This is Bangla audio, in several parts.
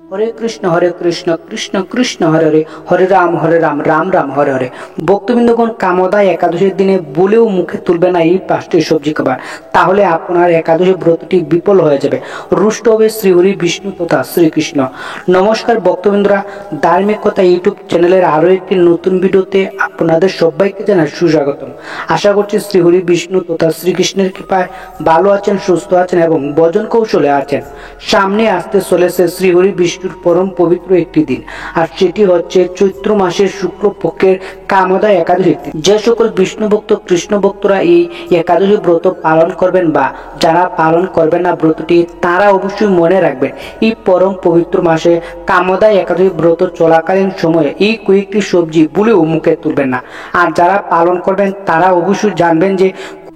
হরে কৃষ্ণ কৃষ্ণ কৃষ্ণ হরে হরে হরে রাম রাম রাম হরে হরে। ভক্তবৃন্দগণ, কামদায় একাদশীর দিনে বলেও মুখে তুলবে না এই 5টি সবজি খাবার, তাহলে আপনার একাদশী ব্রতটি বিফল হয়ে যাবে, রুষ্ট হবে শ্রীহরি বিষ্ণু তথা শ্রীকৃষ্ণ। নমস্কার ভক্তবৃন্দরা, ধার্মিকতা ইউটিউব চ্যানেলের আরো একটি নতুন ভিডিওতে আপনাদের সবাইকে জানাই সুস্বাগতম। আশা করছি শ্রীহরি বিষ্ণু তথা শ্রীকৃষ্ণের কৃপায় ভালো আছেন, সুস্থ আছেন এবং ভজন কৌশলে আছেন। সামনে আসতে চলেছে শ্রীহরি বিষ্ণুর পরম পবিত্র একটি দিন, আর সেটি হচ্ছে চৈত্র মাসের শুক্লপক্ষের কামদা একাদশী। যে সকল বিষ্ণু ভক্ত কৃষ্ণ ভক্তরা এই একাদশী ব্রত পালন করবেন বা যারা পালন করবেন না ব্রতটি, তারা অবশ্যই মনে রাখবেন এই পরম পবিত্র মাসে কামদা একাদশী ব্রত চলাকালীন সময়ে এই কয়েকটি সবজি ভুলেও মুখে তুলবেন না। আর যারা পালন করবেন তারা অবশ্যই জানবেন যে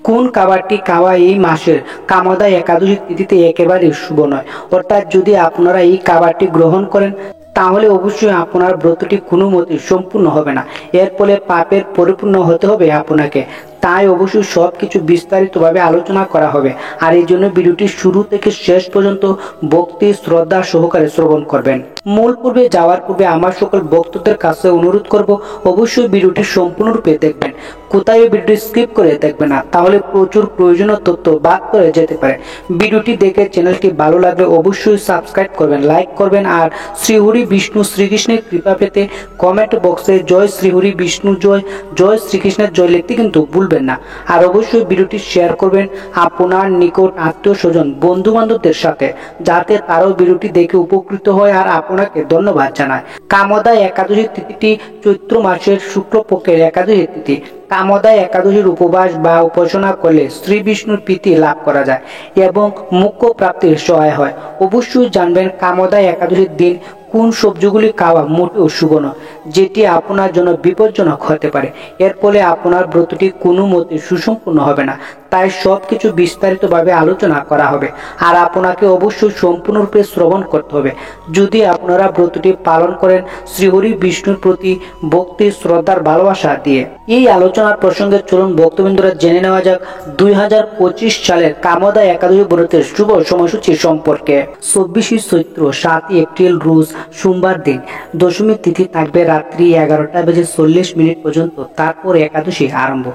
কোন খাবারটি খাওয়া এই মাসের কামদা একাদশী তিথিতে একেবারে শুভ নয়। অর্থাৎ যদি আপনারা এই খাবারটি গ্রহণ করেন তাহলে অবশ্যই আপনার ব্রতটি কোনো মতে সম্পূর্ণ হবে না, এর ফলে পাপের পরিপূর্ণ হতে হবে আপনাকে। তাই অবশ্যই সবকিছু বিস্তারিতভাবে আলোচনা করা হবে, আর এই জন্য ভিডিওটি শুরু থেকে শেষ পর্যন্ত ভক্তি শ্রদ্ধা সহকারে শ্রবণ করবেন। মূল পূর্বে যাওয়ার পূর্বে আমার সকল ভক্তদের কাছে অনুরোধ করব, অবশ্যই ভিডিওটি সম্পূর্ণরূপে দেখবেন, কোথায় ভিডিওটি স্কিপ করে দেখবেন না, তাহলে প্রচুর প্রয়োজনীয় তথ্য বাদ করে যেতে পারে। ভিডিওটি দেখে চ্যানেলটি ভালো লাগলে অবশ্যই সাবস্ক্রাইব করবেন, লাইক করবেন, আর শ্রীহরি বিষ্ণু শ্রীকৃষ্ণের কৃপা পেতে কমেন্ট বক্সে জয় শ্রীহরি বিষ্ণু জয়, জয় শ্রীকৃষ্ণের জয় লিখতে কিন্তু ভুলবেন না। আর অবশ্যই ভিডিওটি শেয়ার করবেন আপনার নিকট আত্মীয় স্বজন বন্ধু বান্ধবদের সাথে, যাতে তারাও ভিডিওটি দেখে উপকৃত হয় আর আপনাকে ধন্যবাদ জানায়। কামদা একাদশী তিথিটি চৈত্র মাসের শুক্লপক্ষের একাদশী তিথি। কামদা একাদশীর উপবাস বা উপাসনা করলে শ্রী বিষ্ণুর প্রীতি লাভ করা যায় এবং মোক্ষ প্রাপ্তির সহায় হয়। অবশ্যই জানবেন কামদা একাদশীর দিন কোন সবজিগুলি খাওয়া মোটেও শুভ নয়, যেটি আপনার জন্য বিপজ্জনক হতে পারে। এর ফলে আপনার ব্রতটি কোনো মতে সুসম্পূর্ণ হবে না। তাই সবকিছু বিস্তারিতভাবে আলোচনা করা হবে, আর আপনাকে অবশ্যই সম্পূর্ণরূপে শ্রবণ করতে হবে যদি আপনারা ব্রতটি পালন করেন শ্রীহরি বিষ্ণুর প্রতি ভক্তি শ্রদ্ধার ভালোবাসা দিয়ে। এই আলোচনার প্রসঙ্গে চলুন ভক্তবৃন্দরা জেনে নেওয়া যাক 2025 সালের কামদা একাদশী ব্রতের শুভ সময়সূচি সম্পর্কে। 24 চৈত্র 7 এপ্রিল রোজ সোমবার দিন দশমী তিথি থাকবে রাত্রি 11:40 পর্যন্ত, তারপর একাদশী আরম্ভ।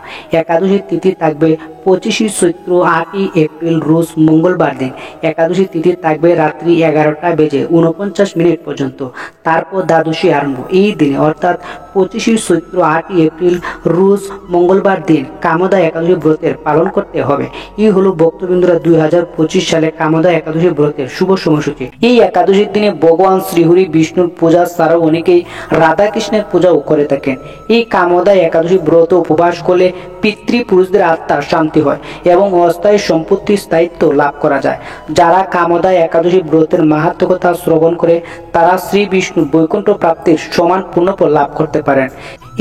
একাদশী তিথি থাকবে 25 চৈত্র 8 এপ্রিল রোজ মঙ্গলবার দিন। একাদশী তিথি থাকবে রাত্রি 11:49 পর্যন্ত, তারপর দ্বাদশী আরম্ভ। এই দিনে অর্থাৎ 25 চৈত্র 8 এপ্রিল রোজ মঙ্গলবার দিন কামদা একাদশী ব্রতের পালন করতে হবে। এই হলো ভক্তবৃন্দরা 2025 সালে কামদা একাদশী ব্রতের শুভ সময়সূচি। এই একাদশীর দিনে ভগবান শ্রীহরি বিষ্ণুর পূজা ছাড়াও অনেকেই রাধা কৃষ্ণের পূজাও করে থাকেন। এই কামদা একাদশী ব্রত উপবাস করলে পিতৃপুরুষদের আত্মার শান্তি হয় এবং অস্থায়ী সম্পত্তির স্থায়িত্ব লাভ করা যায়। যারা কামদা একাদশী ব্রতের মাহাত্ম্য কথা শ্রবণ করে তারা শ্রী বিষ্ণুর বৈকুণ্ঠ প্রাপ্তির সমান পুণ্যফল লাভ করতে পারেন।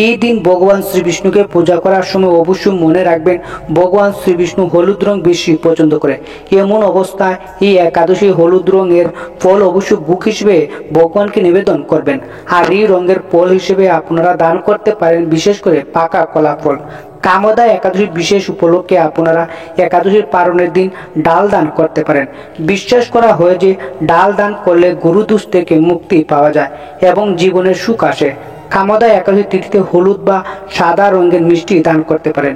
এই দিন ভগবান শ্রী বিষ্ণুকে পূজা করার সময় অবশ্যই মনে রাখবেন ভগবান শ্রী বিষ্ণু হলুদ রং বেশি পছন্দ করে। এমন অবস্থায় এই একাদশী হলুদ রঙের ফল অবশ্যই ভোগ হিসেবে ভগবানকে নিবেদন করবেন। আর এই রঙের ফল হিসেবে আপনারা দান করতে পারেন বিশেষ করে পাকা কলা ফল। কামদা একাদশীর বিশেষ উপলক্ষে আপনারা একাদশীর পালনের দিন ডাল দান করতে পারেন। বিশ্বাস করা হয় যে ডাল দান করলে গুরুদোষ থেকে মুক্তি পাওয়া যায় এবং জীবনের সুখ আসে। কামদা একাদশী তিথিতে হলুদ বা সাদা রঙের মিষ্টি দান করতে পারেন।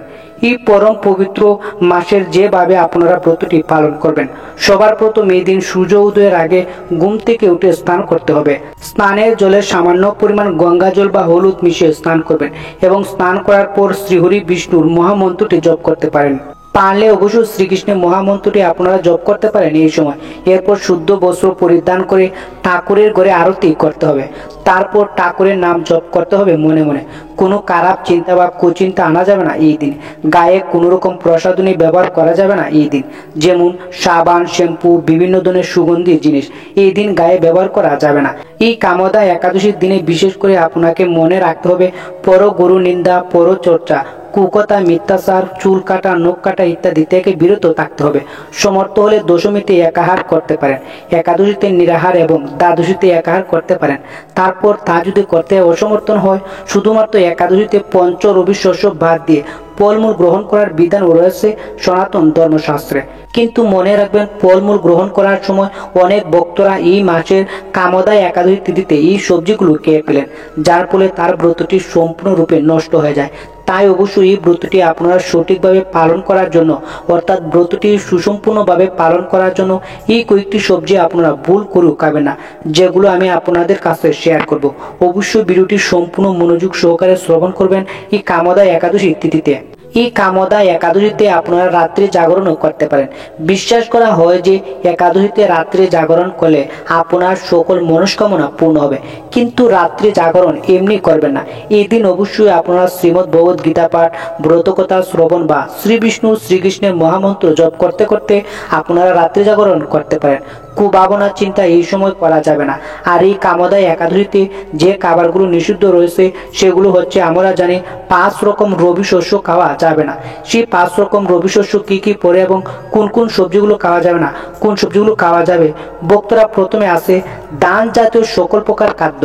এই পরম পবিত্র মাসের যেভাবে আপনারা ব্রতটি পালন করবেন, সবার প্রথম এই দিন সূর্য উদয়ের আগে ঘুম থেকে উঠে স্নান করতে হবে। স্নানের জলে সামান্য পরিমাণ গঙ্গা জল বা হলুদ মিশিয়ে স্নান করবেন এবং স্নান করার পর শ্রীহরি বিষ্ণুর মহামন্ত্রটি জপ করতে পারেন। পারলে অবশ্যই শ্রীকৃষ্ণের মহামন্ত্রটি আপনারা জপ করতে পারেন এই সময়। এরপর শুদ্ধ বস্ত্র পরিধান করে ঠাকুরের ঘরে আরতি করতে হবে। তারপর ঠাকুরের নাম জপ করতে হবে মনে মনে। কোনো খারাপ চিন্তা বা কুচিন্তা আনা যাবে না এই দিন। গায়ে কোনো রকম প্রসাধনী ব্যবহার করা যাবে না এই দিন, যেমন সাবান, শ্যাম্পু, বিভিন্ন ধরনের সুগন্ধি জিনিস এই দিন গায়ে ব্যবহার করা যাবে না। এই কামদা একাদশীর দিনে বিশেষ করে আপনাকে মনে রাখতে হবে পর গুরু নিন্দা, পর চর্চা, কুকথা, মিথ্যাচার, চুল কাটা, নখ কাটা ইত্যাদি থেকে বিরত থাকতে হবে। সমর্থ হলে দশমীতে একাহার করতে পারেন, একাদশীতে নিরাহার এবং দ্বাদশীতে একাহার করতে পারেন। তারপর তা যদি করতে অসমর্থন হয় শুধুমাত্র একাদশীতে পঞ্চ রবি শস্য বাদ দিয়ে ফলমূল গ্রহণ করার বিধান রয়েছে সনাতন ধর্মশাস্ত্রে। কিন্তু মনে রাখবেন, ফলমূল গ্রহণ করার সময় অনেক ভক্তরা এই মাসের কামদা একাদশী তিথিতে এই সবজিগুলো খেয়ে ফেলেন, যার ফলে তার ব্রতটি সম্পূর্ণরূপে নষ্ট হয়ে যায়। তাই অবশ্যই এই ব্রতটি আপনারা সঠিকভাবে পালন করার জন্য, অর্থাৎ ব্রতটি সুসম্পূর্ণভাবে পালন করার জন্য এই কয়েকটি সবজি আপনারা ভুল করেও খাবেন না, যেগুলো আমি আপনাদের কাছে শেয়ার করব। অবশ্যই ভিডিওটি সম্পূর্ণ মনোযোগ সহকারে শ্রবণ করবেন এই কামদা একাদশী তিথিতে। এই কামদা একাদশীতে আপনারা রাত্রি জাগরণও করতে পারেন। বিশ্বাস করা হয় যে একাদশীতে রাত্রি জাগরণ করলে আপনার সকল মনস্কামনা পূর্ণ হবে। কিন্তু রাত্রি জাগরণ এমনি করবেন না, এই দিন অবশ্যই আপনারা শ্রীমদ্ ভগবদ গীতা পাঠ, ব্রতকথা শ্রবণ বা শ্রী বিষ্ণু শ্রীকৃষ্ণের মহামন্ত্র জপ করতে করতে আপনারা রাত্রি জাগরণ করতে পারেন। কুভাবনা চিন্তা এই সময় করা যাবে না। আর এই কামদা একাদশীতে যে খাবারগুলো নিষিদ্ধ রয়েছে সেগুলো হচ্ছে, আমরা জানি 5 রকম রবি শস্য খাওয়া যাবে না। সেই 5 রকম রবি শস্য কি কি পরে এবং কোন কোন সবজিগুলো খাওয়া যাবে না, কোন সবজিগুলো খাওয়া যাবে, ভক্তরা প্রথমে আসে দান জাতীয় সকল প্রকার খাদ্য,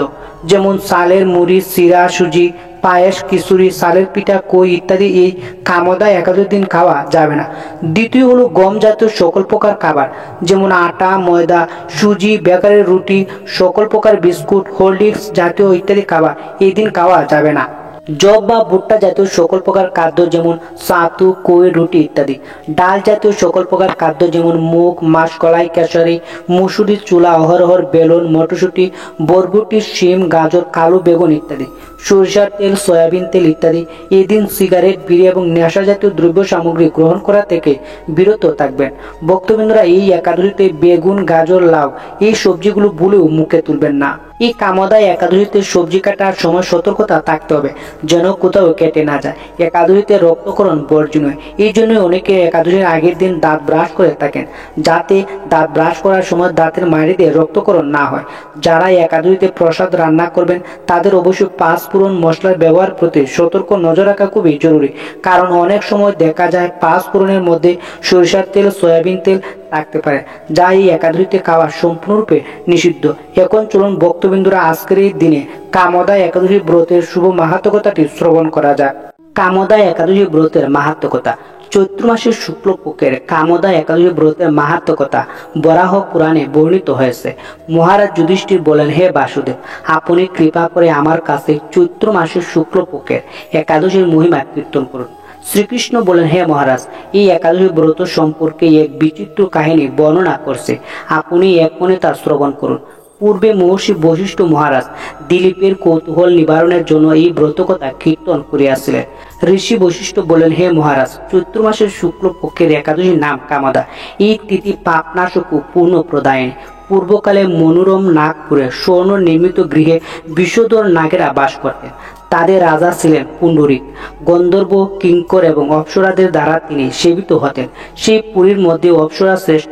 যেমন চালের মুড়ি, চিরা, সুজি, পায়েস, খিচুড়ি, চালের পিঠা, কই ইত্যাদি এই কামদা একাদশীর দিন খাওয়া যাবে না। দ্বিতীয় হলো গম জাতীয় সকল প্রকার খাবার, যেমন আটা, ময়দা, সুজি, বেকারের রুটি, সকল প্রকার বিস্কুট, হোলডিক্স জাতীয় ইত্যাদি খাবার এই দিন খাওয়া যাবে না। জব বা ভুট্টা জাতীয় সকল প্রকার খাদ্য, যেমন ছাতু, কই, রুটি ইত্যাদি। ডাল জাতীয় সকল প্রকার খাদ্য, যেমন মুগ, মাসকলাই, কেশরি, মুসুরি, চুলা, অহরহর, বেলন, মটরশুঁটি, বরবটি, শিম, গাজর, কালো বেগুন ইত্যাদি। সরিষার তেল, সয়াবিন তেল ইত্যাদি। এই দিন সিগারেট, বিড়ি এবং নেশা জাতীয় দ্রব্য সামগ্রী গ্রহণ করা থেকে বিরত থাকবেন। ভক্তবৃন্দরা, এই একাদশীতে বেগুন, গাজর, লাউ এই সবজিগুলো ভুলেও মুখে তুলবেন না। এই কামদা একাদশীতে সবজি কাটার সময় সতর্কতা থাকতে হবে, যেন কোথাও কেটে না যায়। একাদশীতে রক্তকরণ বর্জনীয়, এই জন্য অনেকে একাদশীর আগের দিন দাঁত ব্রাশ করে থাকেন, যাতে দাঁত ব্রাশ করার সময় দাঁতের মাড়ি দিয়ে রক্তকরণ না হয়। যারা একাদশীতে প্রসাদ রান্না করবেন তাদের অবশ্যই 5 ফোড়ন মশলার ব্যবহার প্রতি সতর্ক নজর রাখা খুবই জরুরি, কারণ অনেক সময় দেখা যায় 5 ফোড়নের মধ্যে সরিষার তেল, সয়াবিন তেল থাকতে পারে, যা এই একাদশীতে খাওয়া সম্পূর্ণরূপে নিষিদ্ধ। এখন চলুন ভক্তবিন্দুরা, আজকের এই দিনে কামদা একাদশী ব্রতের শুভ মাহাত্ম্যকথাটি শ্রবণ করা যাক। কামদা একাদশী ব্রতের মাহাত্ম্যকথা। চৈত্র মাসের শুক্লপক্ষের কামদা একাদশী ব্রতের মাহাত্ম্যকথা বরাহ পুরাণে বর্ণিত হয়েছে। মহারাজ যুধিষ্ঠির বলেন, হে বাসুদেব, আপনি কৃপা করে আমার কাছে চৈত্র মাসের শুক্লপক্ষের একাদশীর মহিমা কীর্তন করুন। শ্রীকৃষ্ণ বলেন, হে মহারাজ, এই একাদশী ব্রত সম্পর্কে এক বিচিত্র কাহিনী বর্ণনা করছে, আপনি এক মনে তা শ্রবণ করুন। পূর্বে মহর্ষি বশিষ্ঠ মহারাজ দিলীপের কৌতূহল নিবারণের জন্য এই ব্রতকথা কীর্তন করিয়াছিলেন। ঋষি বশিষ্ঠ বলেন, হে মহারাজ, চৈত্র মাসের শুক্লপক্ষের একাদশীর নাম কামদা। এই তিথি পাপনাশক ও পূর্ণ প্রদায়নী। পূর্বকালে মনোরম নাগপুরে স্বর্ণ নির্মিত গৃহে বিষধর নাগেরা বাস করতেন। তাদের রাজা ছিলেন পুণ্ডরিক। গন্ধর্ব, কিঙ্কর এবং অপ্সরাদের দ্বারা তিনি সেবিত হতেন। সেই পুরীর মধ্যে অপ্সরা শ্রেষ্ঠ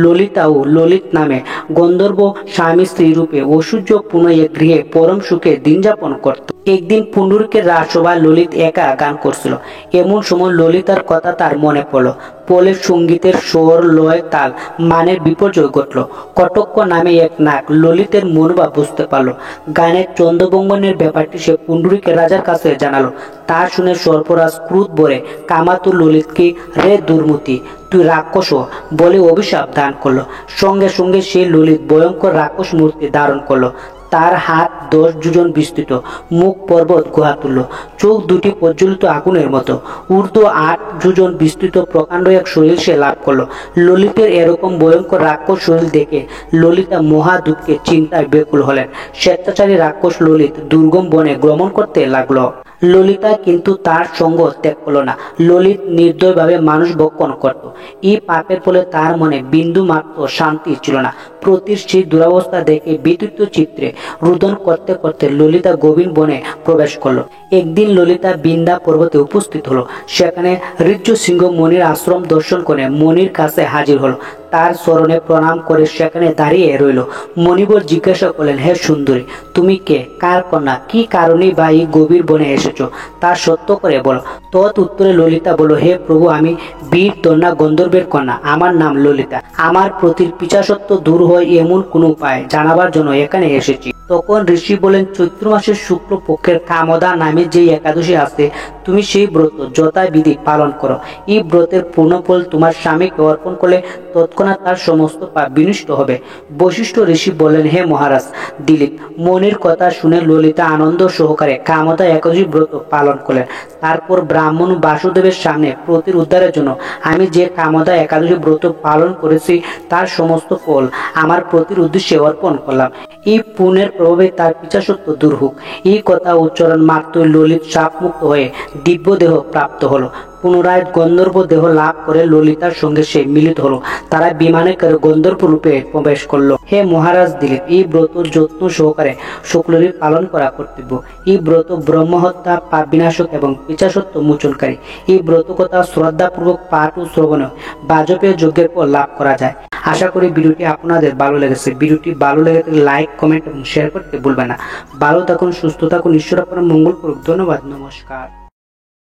ললিতা ও ললিত নামে গন্ধর্ব স্বামী স্ত্রী রূপে ঐশ্বর্যপূর্ণ এক গৃহে পরম সুখে দিন যাপন করত। একদিন পুণ্ডরিকের রাজসভায় ললিত একা গান করছিল। এমন সময় ললিতার কথা তার মনে পড়ল। ফলে সঙ্গীতের স্বর, লয়, তাল মানের বিপর্যয় ঘটল। কটক্ষ নামে এক নাগ ললিতের মনোভাব বুঝতে পারল। গানের চন্দ্রবঙ্গনের ব্যাপারটি সে পুণ্ডরিকের রাজার কাছে জানালো। তা শুনে সর্পরাজ ক্রোধ ভরে কামাতুর ললিতকে, রে দুর্মতি, তুই রাক্ষস বলে অভিশাপ দান করলো। সঙ্গে সঙ্গে সেই ললিত ভয়ঙ্কর রাক্ষস মূর্তি ধারণ করলো। তার হাত 10 যোজন বিস্তৃত, মুখ পর্বত গুহা তুল্য, চোখ দুটি প্রজ্বলিত আগুনের মতো, ঊর্ধ্ব 8 যোজন বিস্তৃত প্রকাণ্ড এক শরীর সে লাভ করলো। ললিতের এরকম ভয়ঙ্কর রাক্ষস শরীর দেখে ললিতা মহা দুঃখে চিন্তায় ব্যাকুল হলেন। স্বেচ্ছাচারী রাক্ষস ললিত দুর্গম বনে গমন করতে লাগলো। ললিতা কিন্তু তার সঙ্গ ত্যাগ করল না। ললিত নির্দয়ভাবে মানুষ ভক্ষণ করত। এই পাপের ফলে তার মনে বিন্দু মাত্র শান্তি ছিল না। প্রতির সেই দুরবস্থা দেখে বিতৃত চিত্রে রুদন করতে করতে ললিতা গভীর বনে প্রবেশ করলো। একদিন ললিতা বিন্দা পর্বতে উপস্থিত হলো। সেখানে ঋজ্য সিংহ মনির আশ্রম দর্শন করে মনির কাছে হাজির হলো। তার চরণে প্রণাম করে সেখানে দাঁড়িয়ে রইল। মণিবর জিজ্ঞাসা করলেন, হে সুন্দরী, তুমি কে, কার কন্যা, কি কারণে বা এই গভীর বনে এসেছো, তা সত্য করে বলো। তৎ উত্তরে ললিতা বলল, হে প্রভু, আমি বীর কন্যা গন্ধর্বের কন্যা, আমার নাম ললিতা। আমার প্রতির পিছাসত্ব দূর হয় এমন কোন উপায় জানাবার জন্য এখানে এসেছি। তখন ঋষি বলেন, চৈত্র মাসের শুক্ল পক্ষের কামদা নামে যে একাদশী আছে তুমি সেই ব্রত যথাবিধি পালন করো। এই ব্রতের পূর্ণ ফল তোমার স্বামীকে অর্পণ করলে তৎক্ষণাৎ তার সমস্ত পাপ বিনষ্ট হবে। বশিষ্ঠ ঋষি বললেন, হে মহারাজ দিলীপ, মনির কথা শুনে ললিতা আনন্দ সহকারে কামদা একাদশী ব্রত পালন করলেন। তারপর ব্রাহ্মণ বাসুদেবের সামনে প্রতির উদ্ধারের জন্য আমি যে কামদা একাদশী ব্রত পালন করেছি তার সমস্ত ফল আমার প্রতির উদ্দেশ্যে অর্পণ করলাম। এই পুণ্যের প্রভাবে তার পিছাসত্ব দূর হোক। এই কথা উচ্চারণ মাত্রই ললিত শাপমুক্ত হয়ে দিব্য দেহ প্রাপ্ত হলো। পুনরায় গন্ধর্ব দেহ লাভ করে ললিতার সঙ্গে সে মিলিত হলো। তারা বিমানে করে গন্ধর্ব রূপে প্রবেশ করলো। হে মহারাজ দিলীপ, এই ব্রত যত্ন সহকারে শুক্লরী পালন করা কর্তব্য। এই ব্রত ব্রহ্মহত্যা, পাপ বিনাশক এবং পিছাসত্ব মোচনকারী। এই ব্রত কথা শ্রদ্ধাপূর্বক পাঠ ও শ্রবণে বাজপেয় যজ্ঞের পর লাভ করা যায়। আশা করি ভিডিওটি আপনাদের ভালো লেগেছে। ভিডিওটি ভালো লেগে থাকলে লাইক, কমেন্ট এবং শেয়ার করতে ভুলবেন না। ভালো থাকুন, সুস্থ থাকুন, ঈশ্বর আপনার মঙ্গল করুক। ধন্যবাদ, নমস্কার।